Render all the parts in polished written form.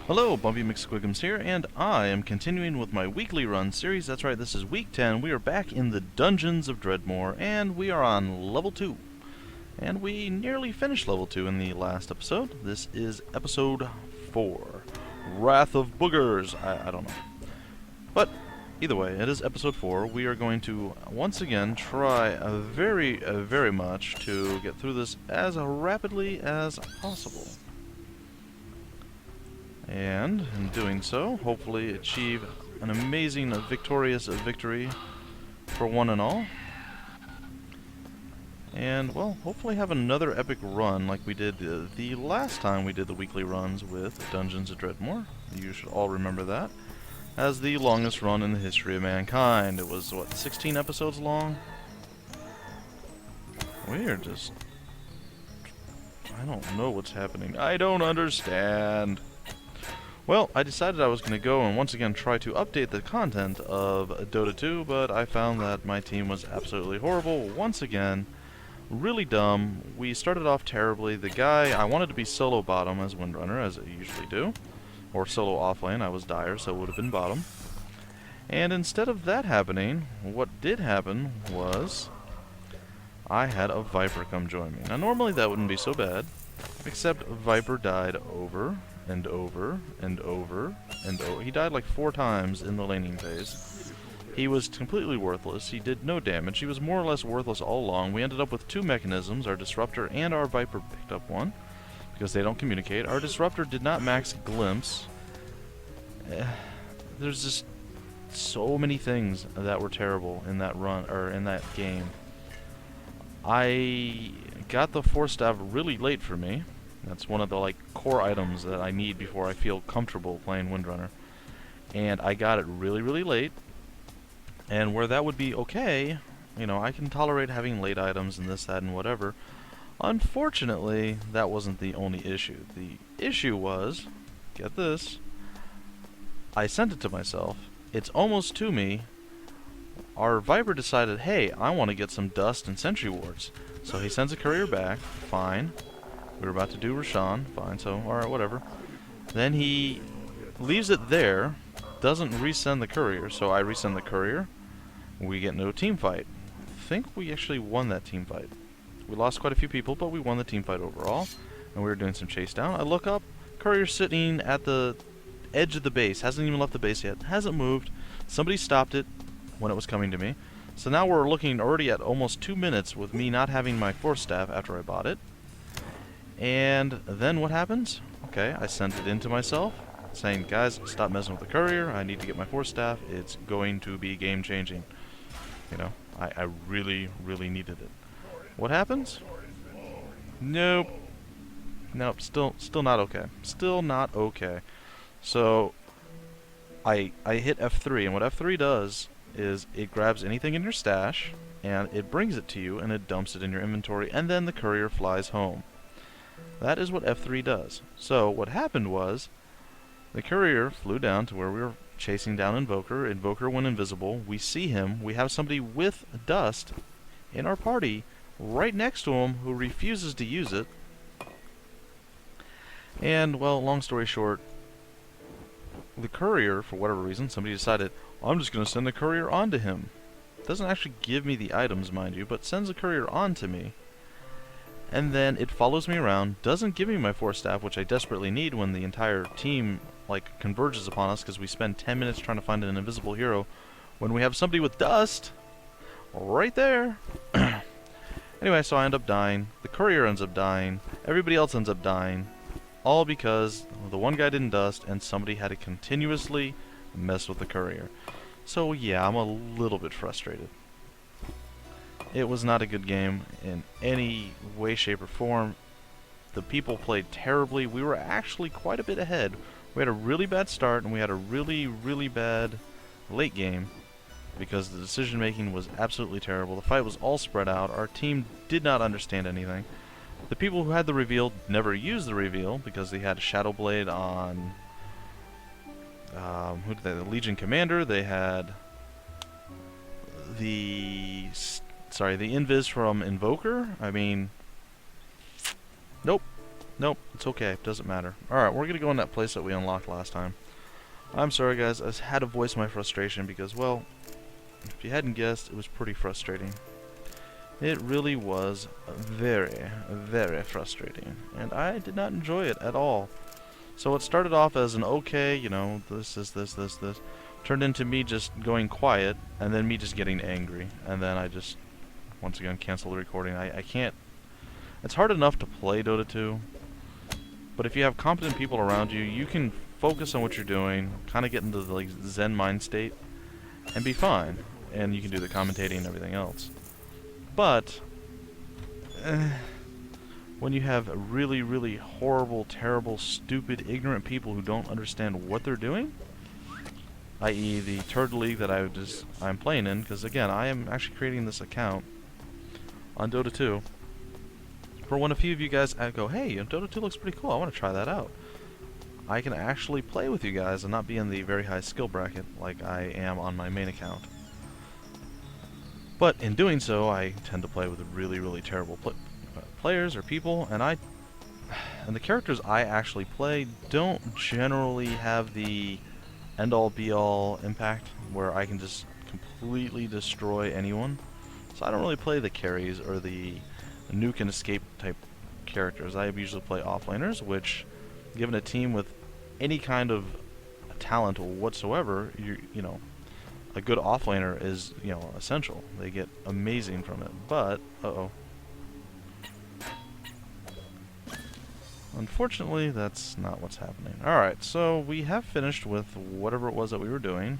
Hello, Bumpy McSquigums here, and I am continuing with my weekly run series. That's right, this is week 10. We are back in the dungeons of Dredmor, and we are on level 2. And we nearly finished level 2 in the last episode. This is episode 4. Wrath of Boogers. I don't know. But, either way, it is episode 4. We are going to, once again, try very much to get through this as rapidly as possible. And, in doing so, hopefully achieve an amazing, victorious victory for one and all. And, well, hopefully have another epic run like we did the last time we did the weekly runs with Dungeons of Dredmor. You should all remember that as the longest run in the history of mankind. It was, what, 16 episodes long? We're just... I don't know what's happening. I don't understand. Well, I decided I was going to go and once again try to update the content of Dota 2, but I found that my team was absolutely horrible once again. Really dumb. We started off terribly. The guy, I wanted to be solo bottom as Windrunner, as I usually do. Or solo offlane. I was Dire, so it would have been bottom. And instead of that happening, what did happen was I had a Viper come join me. Now normally that wouldn't be so bad, except Viper died over and over and over and over. He died like 4 times in the laning phase. He was completely worthless. He did no damage. He was more or less worthless all along. We ended up with 2 mechanisms. Our Disruptor and our Viper picked up one because they don't communicate. Our Disruptor did not max Glimpse. There's just so many things that were terrible in that run, or in that game. I got the Force Staff really late for me. That's one of the core items that I need before I feel comfortable playing Windrunner. And I got it really late. And where that would be okay, you know, I can tolerate having late items and this, that, and whatever. Unfortunately, that wasn't the only issue. The issue was, get this, I sent it to myself. It's almost to me. Our Viper decided, hey, I want to get some dust and sentry wards. So he sends a courier back, fine. We were about to do Roshan, fine, so alright, whatever. Then he leaves it there, doesn't resend the courier, so I resend the courier. We get no team fight. I think we actually won that team fight. We lost quite a few people, but we won the team fight overall. And we were doing some chase down. I look up, courier's sitting at the edge of the base, hasn't even left the base yet, hasn't moved. Somebody stopped it when it was coming to me. So now we're looking already at almost 2 minutes with me not having my Force Staff after I bought it. And then what happens? Okay, I sent it in to myself, saying, guys, stop messing with the courier. I need to get my Force Staff. It's going to be game-changing. You know, I really needed it. What happens? Nope. Nope, still not okay. Still not okay. So, I hit F3, and what F3 does is it grabs anything in your stash, and it brings it to you, and it dumps it in your inventory, and then the courier flies home. That is what F3 does. So what happened was, the courier flew down to where we were chasing down Invoker. Invoker went invisible. We see him. We have somebody with dust in our party right next to him who refuses to use it. And, well, long story short, the courier, for whatever reason, somebody decided, I'm just going to send the courier on to him. Doesn't actually give me the items, mind you, but sends the courier on to me. And then it follows me around, doesn't give me my Force Staff, which I desperately need when the entire team, converges upon us, because we spend 10 minutes trying to find an invisible hero, when we have somebody with dust right there. Anyway, so I end up dying, the courier ends up dying, everybody else ends up dying, all because the one guy didn't dust, and somebody had to continuously mess with the courier. So yeah, I'm a little bit frustrated. It was not a good game in any way, shape, or form. The people played terribly. We were actually quite a bit ahead. We had a really bad start, and we had a really bad late game because the decision making was absolutely terrible. The fight was all spread out. Our team did not understand anything. The people who had the reveal never used the reveal because they had Shadow Blade on who did they? The Legion Commander. They had the Invis from Invoker. I mean, nope. Nope, it's okay. Doesn't matter. Alright, we're gonna go in that place that we unlocked last time. I'm sorry, guys. I had to voice my frustration because, well, if you hadn't guessed, it was pretty frustrating. It really was very, very frustrating. And I did not enjoy it at all. So it started off as an okay, you know, this, turned into me just going quiet, and then me just getting angry. And then I just, once again, canceled the recording. I can't... It's hard enough to play Dota 2, but if you have competent people around you, you can focus on what you're doing, kind of get into the like, Zen mind state, and be fine. And you can do the commentating and everything else. But when you have really, really horrible, terrible, stupid, ignorant people who don't understand what they're doing, i.e. the Turd League that I'm playing in, because again, I am actually creating this account on Dota 2 for when a few of you guys go, hey, Dota 2 looks pretty cool, I want to try that out. I can actually play with you guys and not be in the very high skill bracket like I am on my main account. But in doing so, I tend to play with really, really terrible players or people, and the characters I actually play don't generally have the end-all be-all impact where I can just completely destroy anyone. So I don't really play the carries or the nuke and escape type characters. I usually play offlaners, which, given a team with any kind of talent whatsoever, you know, a good offlaner is, you know, essential. They get amazing from it. But, unfortunately, that's not what's happening. Alright, so we have finished with whatever it was that we were doing.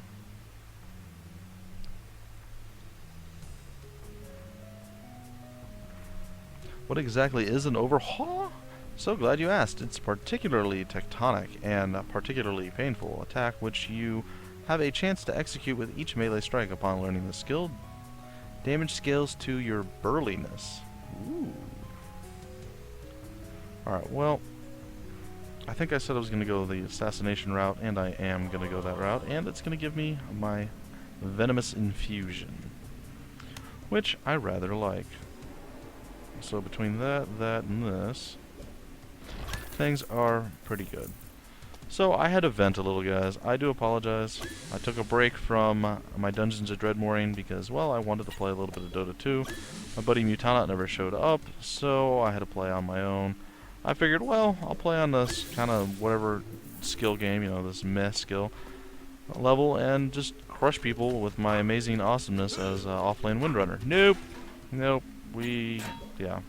What exactly is an overhaul? So glad you asked. It's particularly tectonic and particularly painful attack which you have a chance to execute with each melee strike upon learning the skill. Damage scales to your burliness. Ooh. Alright, well, I think I said I was going to go the assassination route, and I am going to go that route, and it's going to give me my venomous infusion, which I rather like. So between that, and this, things are pretty good. So I had to vent a little, guys. I do apologize. I took a break from my Dungeons of Dredmoring because, well, I wanted to play a little bit of Dota 2. My buddy Mutanot never showed up, so I had to play on my own. I figured, well, I'll play on this kind of whatever skill game, you know, this meh skill level, and just crush people with my amazing awesomeness as offlane Windrunner. Nope. Yeah.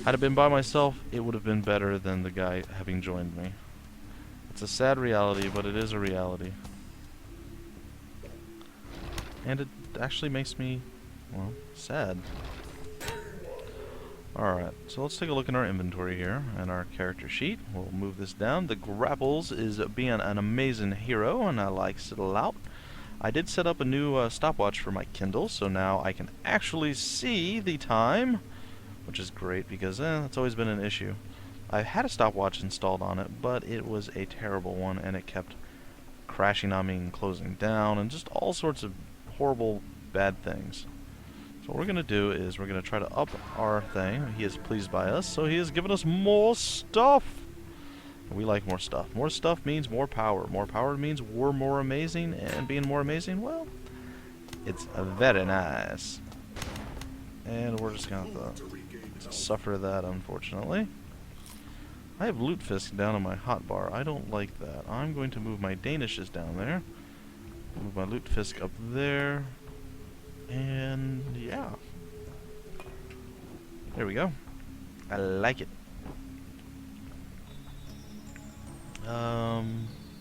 Had it been by myself, it would have been better than the guy having joined me. It's a sad reality, but it is a reality. And it actually makes me, well, sad. Alright, so let's take a look in our inventory here and our character sheet. We'll move this down. TheGrapples is being an amazing hero, and I likes it a lot. I did set up a new stopwatch for my Kindle, so now I can actually see the time, which is great because that's always been an issue. I had a stopwatch installed on it, but it was a terrible one, and it kept crashing on me and closing down, and just all sorts of horrible, bad things. So what we're going to do is we're going to try to up our thing. He is pleased by us, so he has given us more stuff. We like more stuff. More stuff means more power. More power means we're more amazing, and being more amazing, well, it's very nice. And we're just going to have to suffer that, unfortunately. I have Lutefisk down on my hotbar. I don't like that. I'm going to move my Danishes down there. Move my Lutefisk up there. And yeah. There we go. I like it.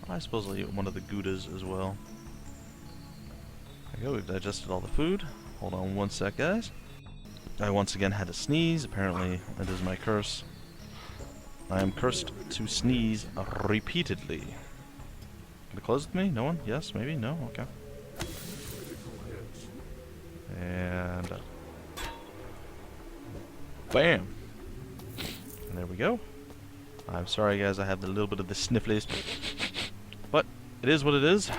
I suppose I'll eat one of the Goudas as well. There we go, we've digested all the food. Hold on one sec, guys. I once again had to sneeze. Apparently, it is my curse. I am cursed to sneeze repeatedly. Can it close with me? No one? Yes? Maybe? No? Okay. And... bam! And there we go. I'm sorry, guys, I have a little bit of the snifflies. But, it is what it is.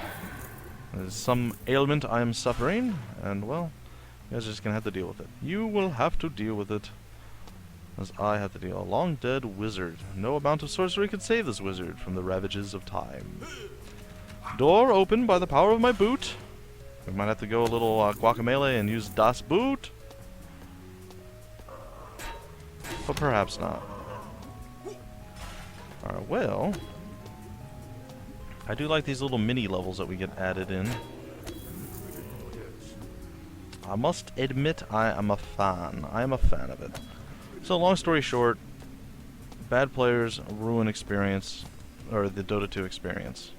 There's some ailment I am suffering, and, well, you guys are just gonna have to deal with it. You will have to deal with it. as I have to deal. A long-dead wizard. No amount of sorcery could save this wizard from the ravages of time. Door open by the power of my boot. We might have to go a little guacamole and use Das Boot. But perhaps not. Alright, well, I do like these little mini levels that we get added in. I must admit I am a fan. I am a fan of it. So long story short, bad players ruin experience, or the Dota 2 experience.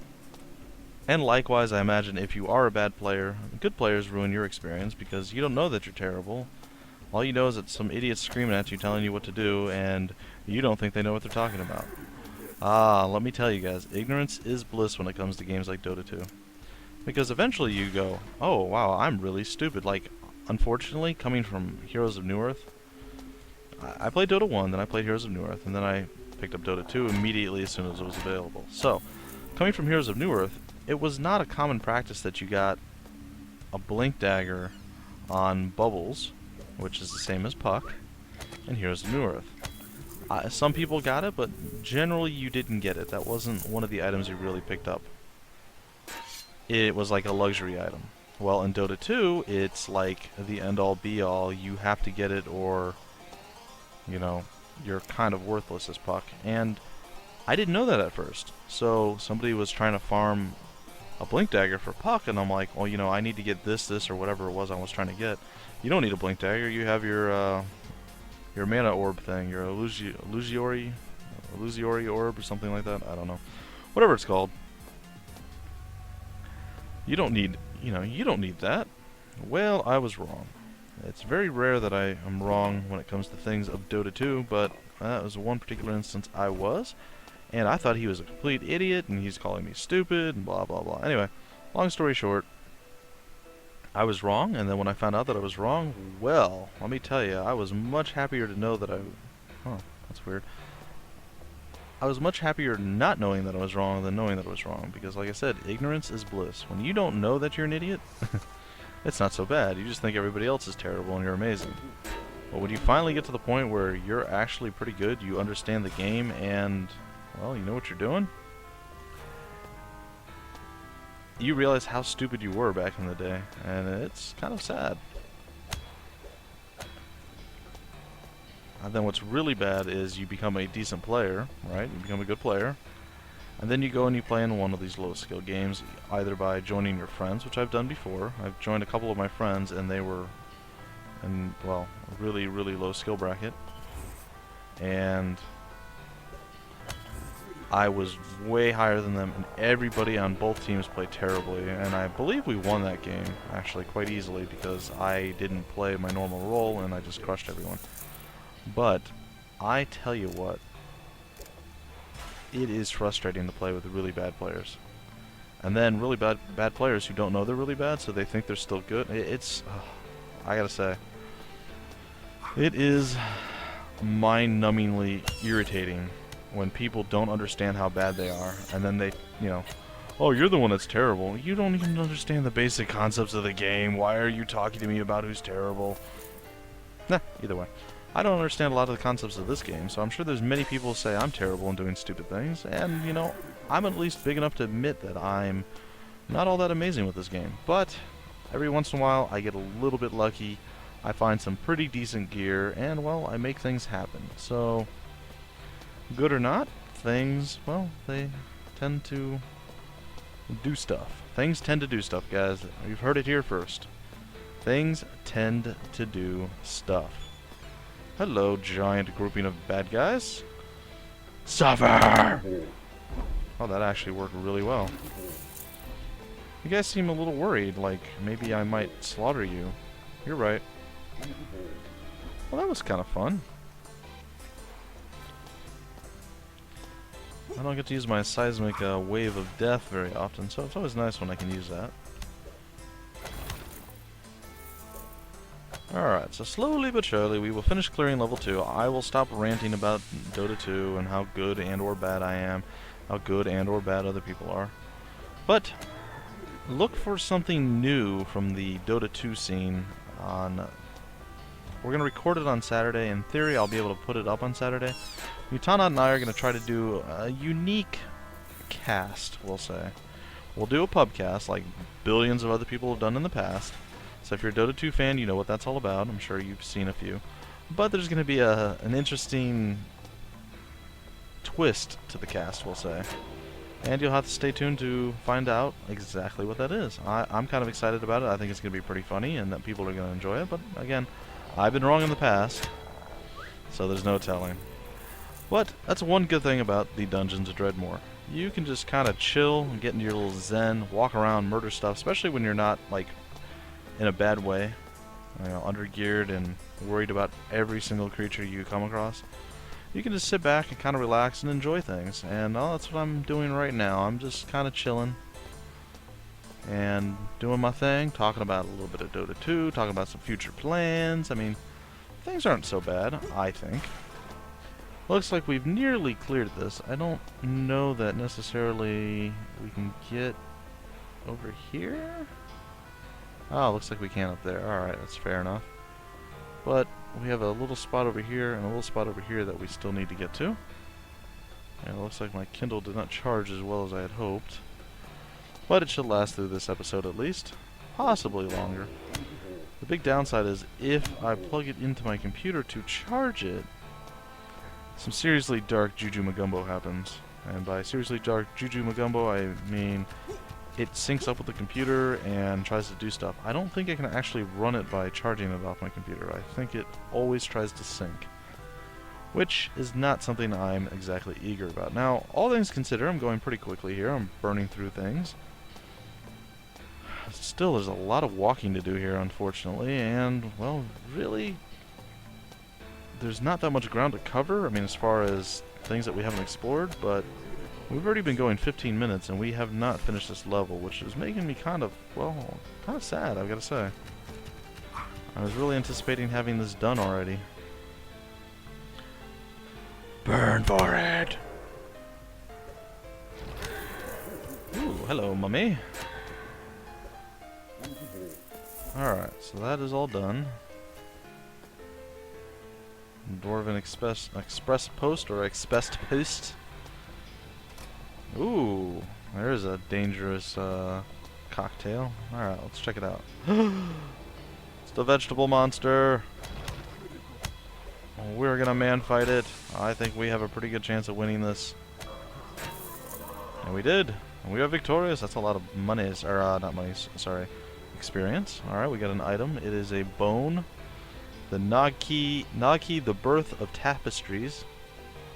And likewise, I imagine if you are a bad player, good players ruin your experience because you don't know that you're terrible. All you know is that some idiot's screaming at you, telling you what to do, and you don't think they know what they're talking about. Let me tell you guys, ignorance is bliss when it comes to games like Dota 2. Because eventually you go, oh wow, I'm really stupid. Like, unfortunately, coming from Heroes of Newerth, I played Dota 1, then I played Heroes of Newerth, and then I picked up Dota 2 immediately as soon as it was available. So, coming from Heroes of Newerth, it was not a common practice that you got a blink dagger on Bubbles, which is the same as Puck, in Heroes of Newerth. Some people got it, but generally you didn't get it. That wasn't one of the items you really picked up. It was like a luxury item. Well, in Dota 2, it's like the end-all be-all. You have to get it or, you know, you're kind of worthless as Puck. And I didn't know that at first. So somebody was trying to farm a blink dagger for Puck, and I'm like, well, you know, I need to get this, or whatever it was I was trying to get. You don't need a blink dagger. You have your mana orb thing, your illusory orb or something like that. I don't know. Whatever it's called. You don't need, you don't need that. Well, I was wrong. It's very rare that I am wrong when it comes to things of Dota 2, but that was one particular instance I was. And I thought he was a complete idiot, and he's calling me stupid, and blah, blah, blah. Anyway, long story short, I was wrong, and then when I found out that I was wrong, well, let me tell you, I was much happier to know that that's weird. I was much happier not knowing that I was wrong than knowing that I was wrong, because like I said, ignorance is bliss. When you don't know that you're an idiot, it's not so bad. You just think everybody else is terrible and you're amazing. But when you finally get to the point where you're actually pretty good, you understand the game, and, well, you know what you're doing, you realize how stupid you were back in the day, and it's kind of sad. And then what's really bad is you become a decent player, right? You become a good player, and then you go and you play in one of these low-skill games, either by joining your friends, which I've done before. I've joined a couple of my friends, and they were in, well, a really, really low skill bracket, and I was way higher than them, and everybody on both teams played terribly, and I believe we won that game, actually, quite easily, because I didn't play my normal role, and I just crushed everyone. But, I tell you what, it is frustrating to play with really bad players. And then really bad players who don't know they're really bad, so they think they're still good. It's, I gotta say, it is mind-numbingly irritating when people don't understand how bad they are, and then they, oh, you're the one that's terrible. You don't even understand the basic concepts of the game. Why are you talking to me about who's terrible? Nah, either way. I don't understand a lot of the concepts of this game, so I'm sure there's many people who say I'm terrible and doing stupid things, and, I'm at least big enough to admit that I'm not all that amazing with this game. But every once in a while, I get a little bit lucky, I find some pretty decent gear, and, well, I make things happen. So, good or not, things, well, they tend to do stuff. Things tend to do stuff, guys. You've heard it here first. Things tend to do stuff. Hello, giant grouping of bad guys. Suffer! Oh, that actually worked really well. You guys seem a little worried, like maybe I might slaughter you. You're right. Well, that was kind of fun. I don't get to use my seismic wave of death very often, so it's always nice when I can use that. Alright, so slowly but surely we will finish clearing level 2. I will stop ranting about Dota 2 and how good and or bad I am, how good and or bad other people are. But look for something new from the Dota 2 scene on we're going to record it on Saturday. In theory, I'll be able to put it up on Saturday. Mutana and I are going to try to do a unique cast, we'll say. We'll do a pubcast like billions of other people have done in the past. So if you're a Dota 2 fan, you know what that's all about. I'm sure you've seen a few. But there's going to be an interesting twist to the cast, we'll say. And you'll have to stay tuned to find out exactly what that is. I'm kind of excited about it. I think it's going to be pretty funny and that people are going to enjoy it. But again, I've been wrong in the past, so there's no telling. But that's one good thing about the Dungeons of Dredmor. You can just kind of chill and get into your little zen, walk around, murder stuff, especially when you're not, like, in a bad way, you know, under-geared and worried about every single creature you come across. You can just sit back and kind of relax and enjoy things. And that's what I'm doing right now. I'm just kind of chilling and doing my thing, talking about a little bit of Dota 2, talking about some future plans. I mean, things aren't so bad, I think. Looks like we've nearly cleared this. I don't know that necessarily we can get over here. Oh, looks like we can up there. Alright, that's fair enough. But we have a little spot over here and a little spot over here that we still need to get to. And it looks like my Kindle did not charge as well as I had hoped. But it should last through this episode at least. Possibly longer. The big downside is if I plug it into my computer to charge it, some seriously dark Juju Magumbo happens. And by seriously dark Juju Magumbo, I mean it syncs up with the computer and tries to do stuff. I don't think I can actually run it by charging it off my computer. I think it always tries to sync, which is not something I'm exactly eager about. Now, all things considered, I'm going pretty quickly here. I'm burning through things. Still, there's a lot of walking to do here, unfortunately, and, well, really, there's not that much ground to cover. I mean, as far as things that we haven't explored, but we've already been going 15 minutes and we have not finished this level, which is making me kind of, well, kind of sad, I've got to say. I was really anticipating having this done already. Burn for it! Ooh, hello, mummy. Alright, so that is all done. Dwarven express post or express post. Ooh, there's a dangerous cocktail. Alright, let's check it out. It's the vegetable monster. We're gonna man fight it. I think we have a pretty good chance of winning this. And we did. And we are victorious. That's a lot of monies, or not monies, sorry, experience. Alright, we got an item. It is a bone. The Nagi, the birth of tapestries.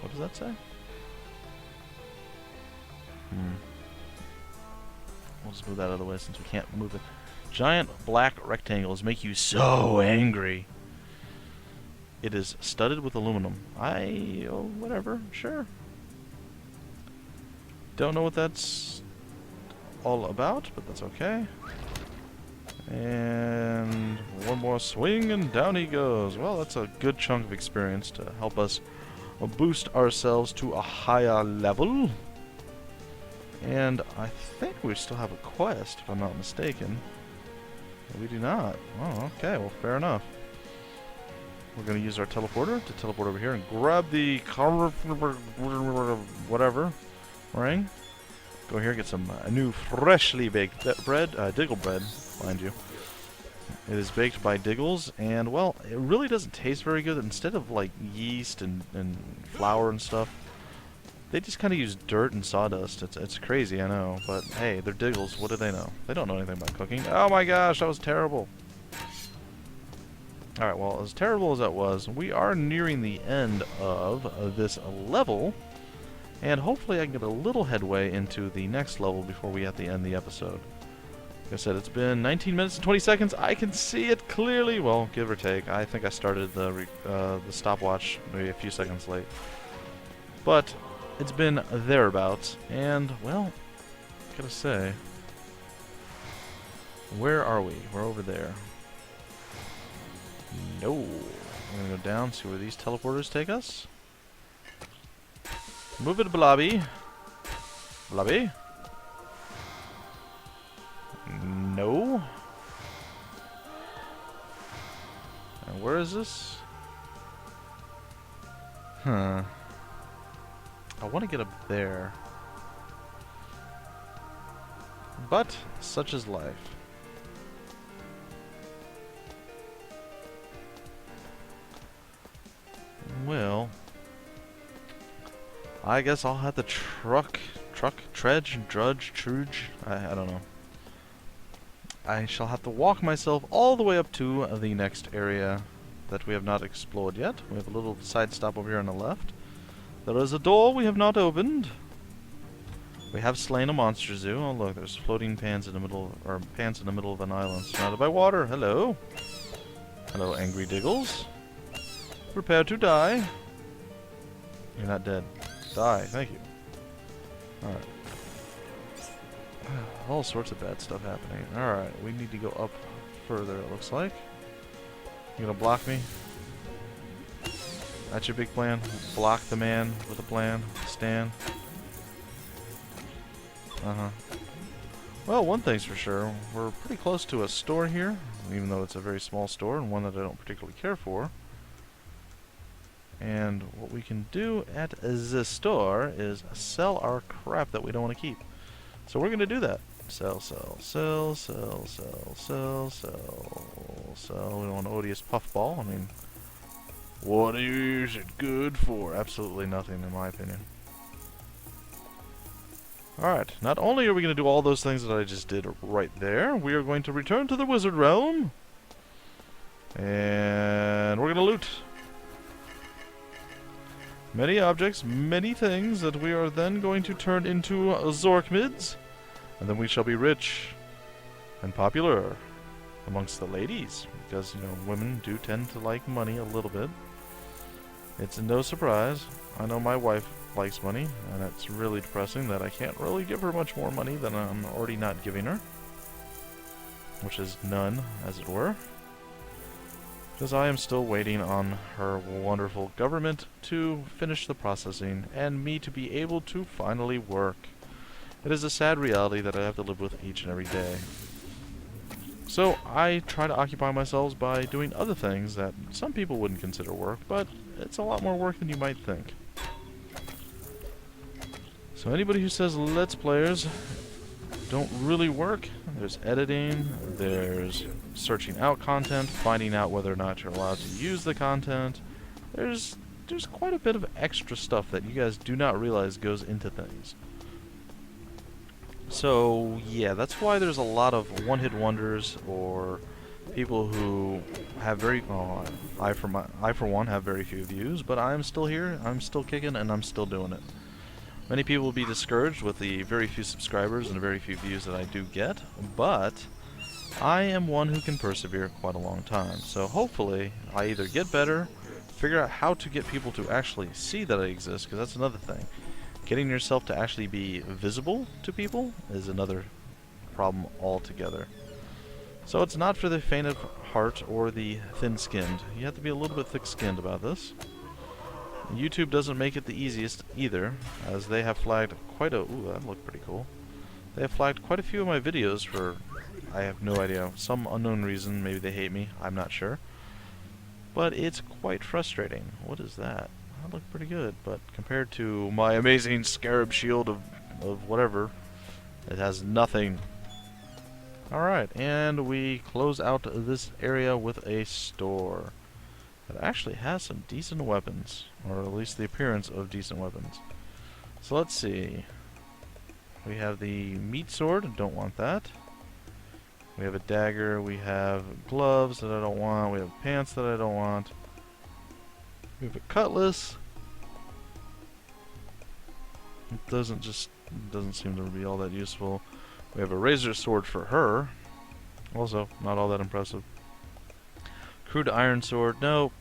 What does that say? We'll just move that out of the way since we can't move it. Giant black rectangles make you so angry. It is studded with aluminum. Whatever, sure. Don't know what that's all about, but that's okay. And one more swing and down he goes. Well, that's a good chunk of experience to help us boost ourselves to a higher level. And I think we still have a quest, if I'm not mistaken. We do not. Oh, okay, well, fair enough. We're going to use our teleporter to teleport over here and grab the whatever ring. Go here, get some new freshly baked bread, Diggle bread, mind you. It is baked by Diggles, and, well, it really doesn't taste very good. Instead of, like, yeast and flour and stuff, they just kind of use dirt and sawdust. It's crazy, I know, but hey, they're Diggles. What do they know? They don't know anything about cooking. Oh my gosh, that was terrible. Alright, well, as terrible as that was, we are nearing the end of this level, and hopefully I can get a little headway into the next level before we have to end the episode. Like I said, it's been 19 minutes and 20 seconds. I can see it clearly. Well, give or take. I think I started the stopwatch maybe a few seconds late. But it's been thereabouts, and, well, gotta say, where are we? We're over there. No. We're gonna go down, see where these teleporters take us. Move it, Blobby. Blobby? No. And where is this? Huh. I want to get up there. But, such is life. Well, I guess I'll have to trudge, I don't know. I shall have to walk myself all the way up to the next area that we have not explored yet. We have a little side stop over here on the left. There is a door we have not opened. We have slain a monster zoo. Oh look, there's floating pans in the middle, or pants in the middle of an island surrounded by water. Hello. Hello, angry Diggles. Prepare to die. You're not dead. Die. Thank you. Alright. All sorts of bad stuff happening. Alright, we need to go up further, it looks like. You gonna block me? That's your big plan? Block the man with a plan? Stan? Uh-huh. Well, one thing's for sure. We're pretty close to a store here, even though it's a very small store and one that I don't particularly care for. And what we can do at the store is sell our crap that we don't want to keep. So we're going to do that. Sell, sell, sell, sell, sell, sell, sell, sell. We want an odious puffball. I mean, what is it good for? Absolutely nothing, in my opinion. Alright, not only are we going to do all those things that I just did right there, we are going to return to the wizard realm. And we're going to loot many objects, many things that we are then going to turn into Zorkmids. And then we shall be rich and popular amongst the ladies. Because, you know, women do tend to like money a little bit. It's no surprise. I know my wife likes money, and it's really depressing that I can't really give her much more money than I'm already not giving her. Which is none, as it were. Because I am still waiting on her wonderful government to finish the processing and me to be able to finally work. It is a sad reality that I have to live with each and every day. So I try to occupy myself by doing other things that some people wouldn't consider work, but it's a lot more work than you might think. So anybody who says Let's Players don't really work, there's editing, there's searching out content, finding out whether or not you're allowed to use the content. There's quite a bit of extra stuff that you guys do not realize goes into things. So yeah, that's why there's a lot of one-hit wonders or people who have very, oh, I for one have very few views, but I'm still here, I'm still kicking, and I'm still doing it. Many people will be discouraged with the very few subscribers and the very few views that I do get, but I am one who can persevere quite a long time. So hopefully I either get better, figure out how to get people to actually see that I exist, because that's another thing. Getting yourself to actually be visible to people is another problem altogether. So it's not for the faint of heart or the thin-skinned. You have to be a little bit thick-skinned about this. YouTube doesn't make it the easiest either, as they have flagged quite a... Ooh, that looked pretty cool. They have flagged quite a few of my videos for, I have no idea, some unknown reason. Maybe they hate me, I'm not sure. But it's quite frustrating. What is that? That looked pretty good, but compared to my amazing scarab shield of whatever, it has nothing. Alright, and we close out this area with a store. It actually has some decent weapons, or at least the appearance of decent weapons. So let's see. We have the meat sword, don't want that. We have a dagger, we have gloves that I don't want, we have pants that I don't want. We have a cutlass. It doesn't seem to be all that useful. We have a razor sword for her. Also, not all that impressive. Crude iron sword, nope.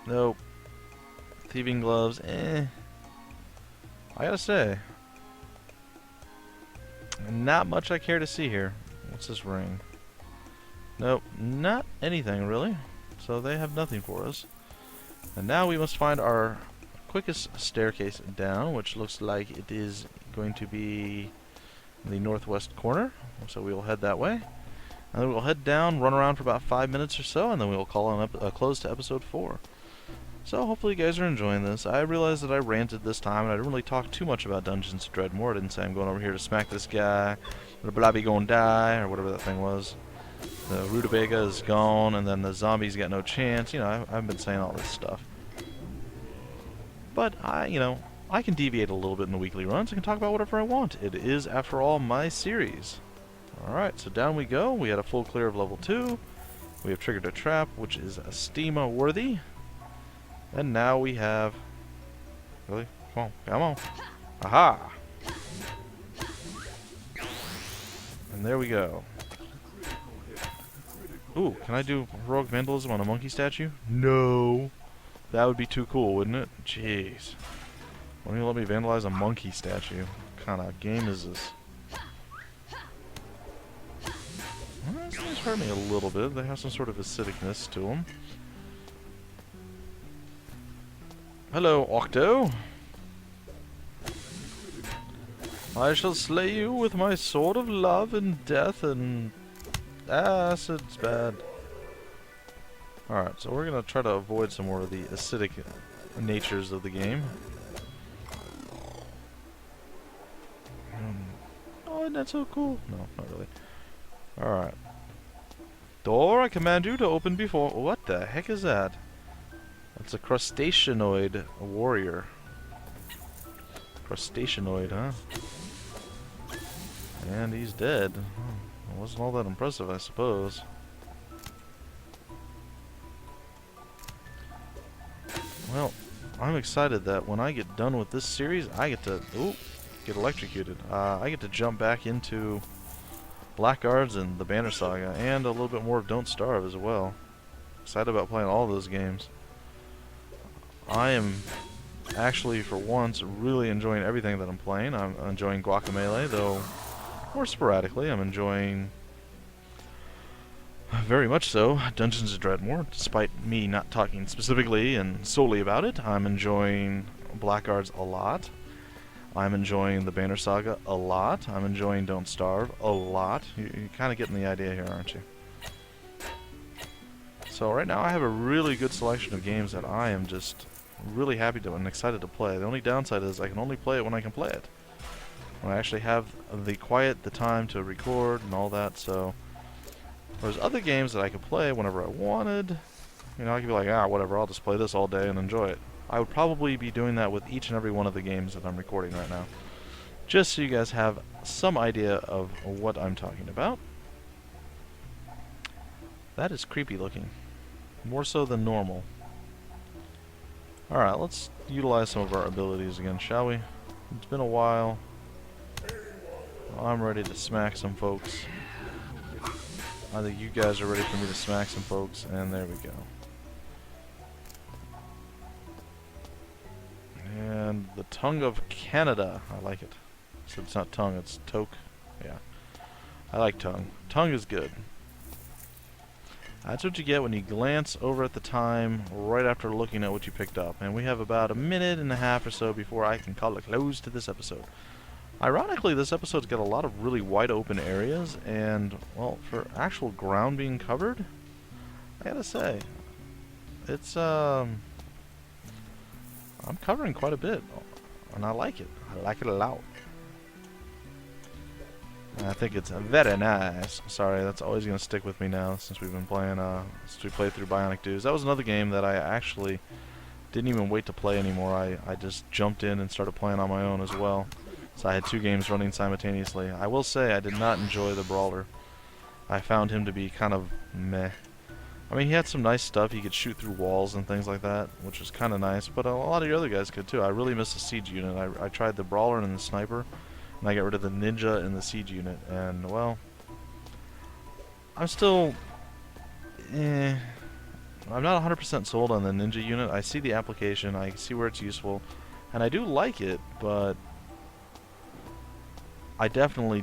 Nope. Thieving gloves, eh. I gotta say, not much I care to see here. What's this ring? Nope, not anything really. So they have nothing for us. And now we must find our quickest staircase down, which looks like it is going to be in the northwest corner. So we will head that way. And then we'll head down, run around for about 5 minutes or so, and then we'll call on a close to episode 4. So hopefully you guys are enjoying this. I realized that I ranted this time, and I didn't really talk too much about Dungeons of Dredmor. I didn't say I'm going over here to smack this guy, the blobby gonna die, or whatever that thing was. The rutabaga is gone, and then the zombies got no chance. You know, I've been saying all this stuff. But I can deviate a little bit in the weekly runs. I can talk about whatever I want. It is, after all, my series. Alright, so down we go. We had a full clear of level 2. We have triggered a trap, which is Estima worthy. And now we have... Really? Come on, come on. Aha! And there we go. Ooh, can I do heroic vandalism on a monkey statue? No! That would be too cool, wouldn't it? Jeez. Why don't you let me vandalize a monkey statue? What kind of game is this? Well, these things hurt me a little bit. They have some sort of acidicness to them. Hello, Octo. I shall slay you with my sword of love and death and acid's bad. Alright, so we're going to try to avoid some more of the acidic natures of the game. Oh, isn't that so cool? No, not really. Alright. Door, I command you to open before... What the heck is that? That's a crustaceanoid warrior. Crustaceanoid, huh? And he's dead. It wasn't all that impressive, I suppose. Well, I'm excited that when I get done with this series, I get to... Ooh, get electrocuted. I get to jump back into Blackguards and the Banner Saga, and a little bit more of Don't Starve as well. Excited about playing all those games. I am actually, for once, really enjoying everything that I'm playing. I'm enjoying Guacamelee, though more sporadically. I'm enjoying, very much so, Dungeons of Dredmor, despite me not talking specifically and solely about it. I'm enjoying Blackguards a lot. I'm enjoying the Banner Saga a lot. I'm enjoying Don't Starve a lot. You're kind of getting the idea here, aren't you? So right now I have a really good selection of games that I am just really happy to and excited to play. The only downside is I can only play it when I can play it. When I actually have the time to record and all that, so... There's other games that I could play whenever I wanted. You know, I could be like, whatever, I'll just play this all day and enjoy it. I would probably be doing that with each and every one of the games that I'm recording right now. Just so you guys have some idea of what I'm talking about. That is creepy looking. More so than normal. Alright, let's utilize some of our abilities again, shall we? It's been a while. I'm ready to smack some folks. I think you guys are ready for me to smack some folks, and there we go. And the Tongue of Canada. I like it. So it's not tongue, it's toque. Yeah. I like tongue. Tongue is good. That's what you get when you glance over at the time right after looking at what you picked up. And we have about a minute and a half or so before I can call it close to this episode. Ironically, this episode's got a lot of really wide open areas, and, well, for actual ground being covered, I gotta say, it's, I'm covering quite a bit, and I like it. I like it a lot. I think it's very nice. Sorry, that's always going to stick with me now since we've been playing, since we played through Bionic Dudes. That was another game that I actually didn't even wait to play anymore. I just jumped in and started playing on my own as well. So I had 2 games running simultaneously. I will say I did not enjoy the Brawler. I found him to be kind of meh. I mean, he had some nice stuff. He could shoot through walls and things like that, which was kind of nice. But a lot of the other guys could too. I really missed the siege unit. I tried the Brawler and the Sniper, and I got rid of the Ninja and the siege unit. And, well, I'm still... I'm not 100% sold on the Ninja unit. I see the application. I see where it's useful. And I do like it, but... I definitely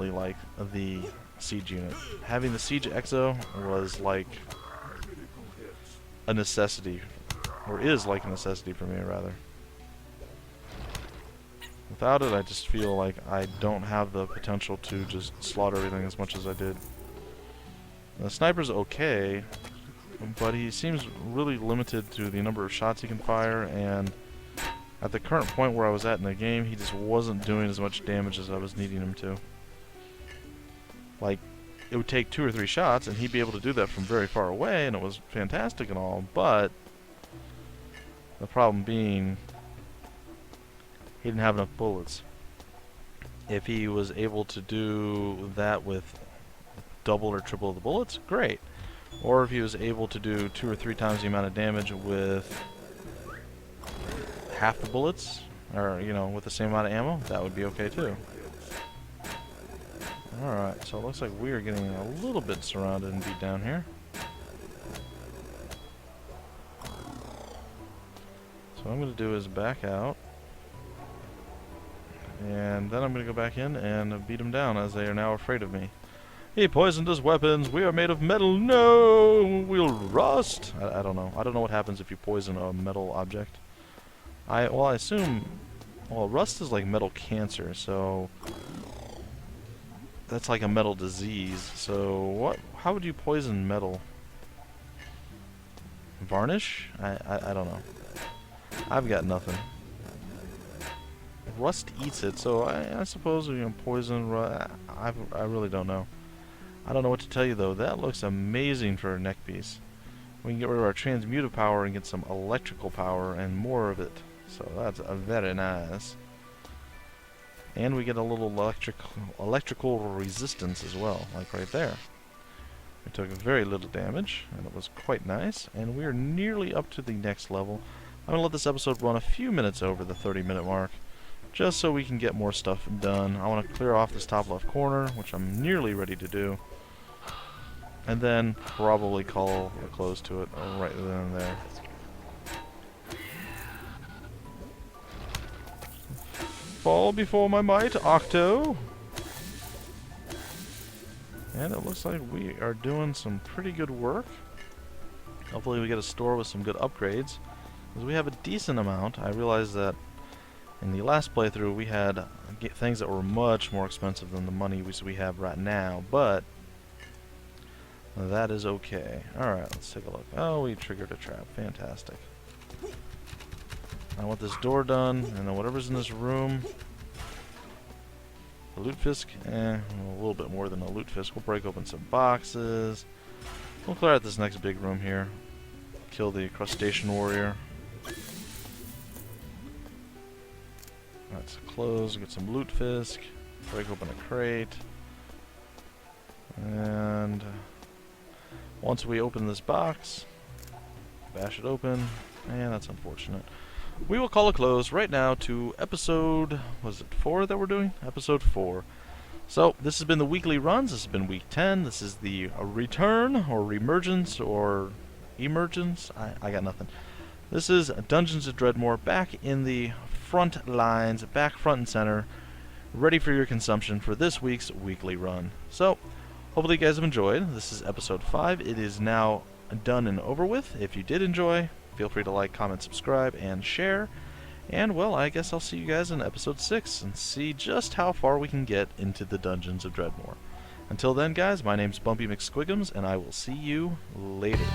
like the siege unit. Having the siege exo was like a necessity, or is like a necessity for me, rather. Without it, I just feel like I don't have the potential to just slaughter everything as much as I did. The sniper's okay, but he seems really limited to the number of shots he can fire, and at the current point where I was at in the game, he just wasn't doing as much damage as I was needing him to. Like, it would take 2 or 3 shots, and he'd be able to do that from very far away, and it was fantastic and all, but the problem being he didn't have enough bullets. If he was able to do that with double or triple the bullets, great. Or if he was able to do 2 or 3 times the amount of damage with half the bullets, or, you know, with the same amount of ammo, that would be okay too. Alright, so it looks like we are getting a little bit surrounded and beat down here. So what I'm going to do is back out, and then I'm going to go back in and beat them down as they are now afraid of me. He poisoned us weapons. We are made of metal. No, we'll rust. I don't know. I don't know what happens if you poison a metal object. I assume, well, rust is like metal cancer, so that's like a metal disease. So how would you poison metal? Varnish? I don't know. I've got nothing. Rust eats it, so I suppose, you know, poison. I really don't know. I don't know what to tell you though. That looks amazing for a neck piece. We can get rid of our transmutive power and get some electrical power and more of it. So that's very nice. And we get a little electrical resistance as well, like right there. We took very little damage, and it was quite nice. And we are nearly up to the next level. I'm going to let this episode run a few minutes over the 30-minute mark, just so we can get more stuff done. I want to clear off this top left corner, which I'm nearly ready to do. And then probably call a close to it right then and there. Fall before my might, Octo. And it looks like we are doing some pretty good work. Hopefully we get a store with some good upgrades, because we have a decent amount. I realized that in the last playthrough we had things that were much more expensive than the money we have right now, but that is okay. Alright, let's take a look. Oh, we triggered a trap. Fantastic. I want this door done, and then whatever's in this room. The loot fisk, a little bit more than a loot fisk. We'll break open some boxes. We'll clear out this next big room here. Kill the crustacean warrior. Let's close, get some loot fisk. Break open a crate. And once we open this box, bash it open, and that's unfortunate. We will call a close right now to episode, was it 4 that we're doing? Episode 4. So, this has been the weekly runs. This has been week 10. This is the return, or reemergence, or emergence. I got nothing. This is Dungeons of Dredmor back in the front lines, back front and center, ready for your consumption for this week's weekly run. So, hopefully you guys have enjoyed. This is episode 5. It is now done and over with. If you did enjoy, feel free to like, comment, subscribe, and share. And, well, I guess I'll see you guys in episode 6 and see just how far we can get into the Dungeons of Dredmor. Until then, guys, my name's Bumpy McSquigums, and I will see you later.